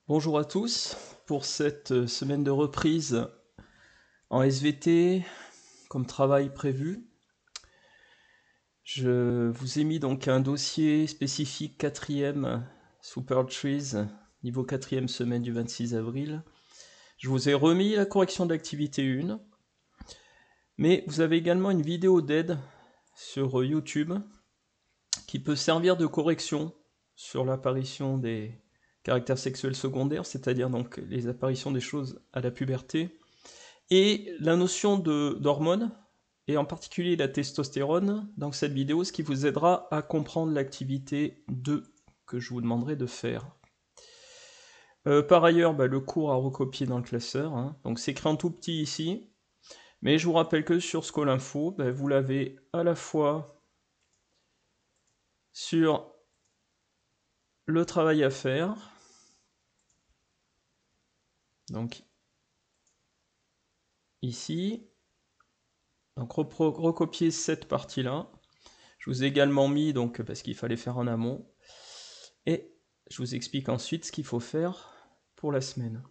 Bonjour à tous pour cette semaine de reprise en SVT comme travail prévu. Je vous ai mis donc un dossier spécifique 4e sous Perl Trees, niveau 4e semaine du 26 avril. Je vous ai remis la correction de l'activité 1, mais vous avez également une vidéo d'aide sur YouTube qui peut servir de correction sur l'apparition des caractères sexuels secondaires, c'est-à-dire donc les apparitions des choses à la puberté, et la notion d'hormones, et en particulier la testostérone, dans cette vidéo, ce qui vous aidera à comprendre l'activité 2 que je vous demanderai de faire. Par ailleurs, le cours à recopier dans le classeur, donc c'est écrit en tout petit ici, mais je vous rappelle que sur Scholinfo, vous l'avez à la fois sur le travail à faire, donc ici, donc recopier cette partie-là. Je vous ai également mis, donc, parce qu'il fallait faire en amont, et je vous explique ensuite ce qu'il faut faire pour la semaine.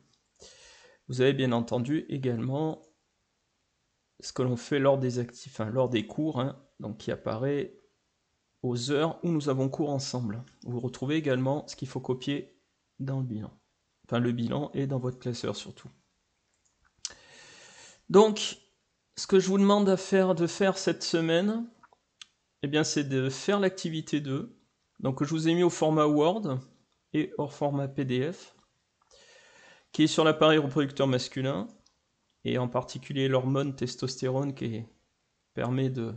Vous avez bien entendu également ce que l'on fait lors des cours, donc qui apparaît aux heures où nous avons cours ensemble. Vous retrouvez également ce qu'il faut copier dans le bilan. Enfin, le bilan est dans votre classeur surtout. Donc, ce que je vous demande de faire cette semaine, c'est de faire l'activité 2. Donc, je vous ai mis au format Word et au format PDF, qui est sur l'appareil reproducteur masculin, et en particulier l'hormone testostérone qui permet de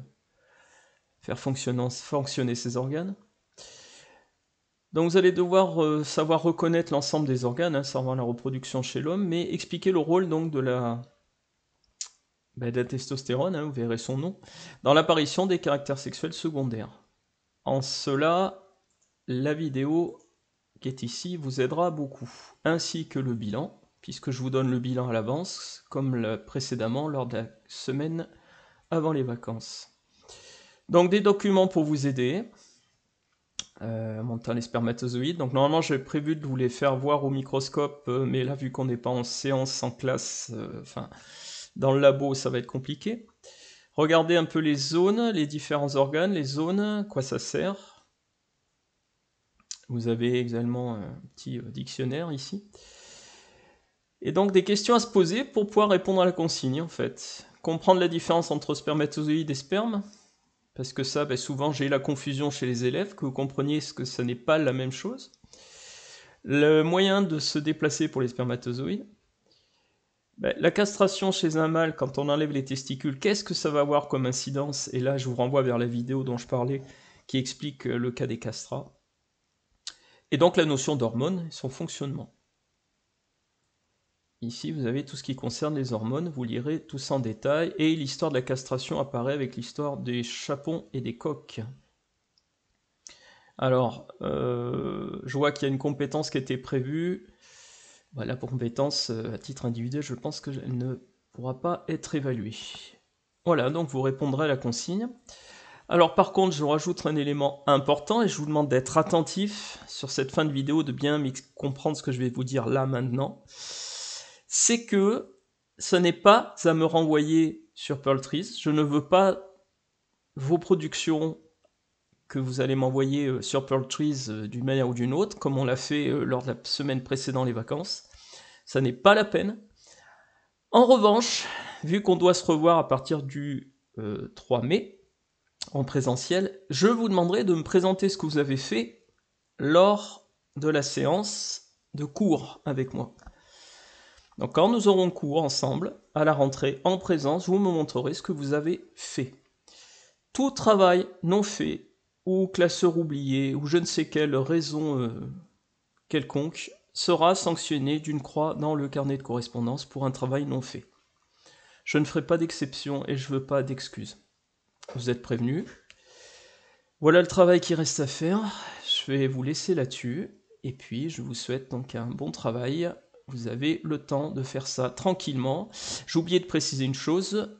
faire fonctionner ces organes. Donc vous allez devoir savoir reconnaître l'ensemble des organes, servant à la reproduction chez l'homme, mais expliquer le rôle donc de la testostérone, vous verrez son nom, dans l'apparition des caractères sexuels secondaires. En cela, la vidéo qui est ici vous aidera beaucoup, ainsi que le bilan, puisque je vous donne le bilan à l'avance, comme précédemment lors de la semaine avant les vacances. Donc des documents pour vous aider, montant les spermatozoïdes. Donc normalement j'ai prévu de vous les faire voir au microscope, mais là vu qu'on n'est pas en séance, en classe, dans le labo, ça va être compliqué. Regardez un peu les zones, les différents organes, les zones, quoi ça sert. Vous avez également un petit dictionnaire ici. Et donc des questions à se poser pour pouvoir répondre à la consigne en fait. Comprendre la différence entre spermatozoïdes et sperme, parce que ça, souvent j'ai la confusion chez les élèves, que vous compreniez que ça n'est pas la même chose. Le moyen de se déplacer pour les spermatozoïdes. La castration chez un mâle, quand on enlève les testicules, qu'est-ce que ça va avoir comme incidence? Et là, je vous renvoie vers la vidéo dont je parlais, qui explique le cas des castrats. Et donc la notion d'hormones et son fonctionnement. Ici, vous avez tout ce qui concerne les hormones, vous lirez tout ça en détail, et l'histoire de la castration apparaît avec l'histoire des chapons et des coqs. Alors, je vois qu'il y a une compétence qui a été prévue. La compétence, à titre individuel, je pense qu'elle ne pourra pas être évaluée. Voilà, donc vous répondrez à la consigne. Alors par contre, je rajoute un élément important, et je vous demande d'être attentif sur cette fin de vidéo, de bien comprendre ce que je vais vous dire là maintenant. C'est que ce n'est pas à me renvoyer sur Perl Trees. Je ne veux pas vos productions que vous allez m'envoyer sur Perl Trees d'une manière ou d'une autre, comme on l'a fait lors de la semaine précédant les vacances. Ça n'est pas la peine. En revanche, vu qu'on doit se revoir à partir du 3 mai, en présentiel, je vous demanderai de me présenter ce que vous avez fait lors de la séance de cours avec moi. Donc quand nous aurons cours ensemble, à la rentrée, en présence, vous me montrerez ce que vous avez fait. Tout travail non fait, ou classeur oublié, ou je ne sais quelle raison quelconque, sera sanctionné d'une croix dans le carnet de correspondance pour un travail non fait. Je ne ferai pas d'exception et je ne veux pas d'excuses. Vous êtes prévenus. Voilà le travail qui reste à faire. Je vais vous laisser là-dessus. Et puis, je vous souhaite donc un bon travail. Vous avez le temps de faire ça tranquillement. J'ai oublié de préciser une chose.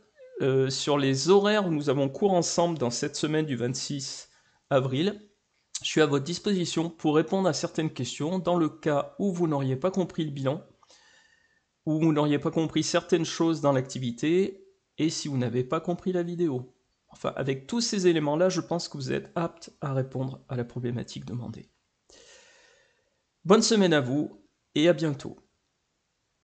Sur les horaires où nous avons cours ensemble dans cette semaine du 26 avril, Je suis à votre disposition pour répondre à certaines questions dans le cas où vous n'auriez pas compris le bilan, où vous n'auriez pas compris certaines choses dans l'activité, et si vous n'avez pas compris la vidéo. Enfin, avec tous ces éléments-là, je pense que vous êtes apte à répondre à la problématique demandée. Bonne semaine à vous, et à bientôt.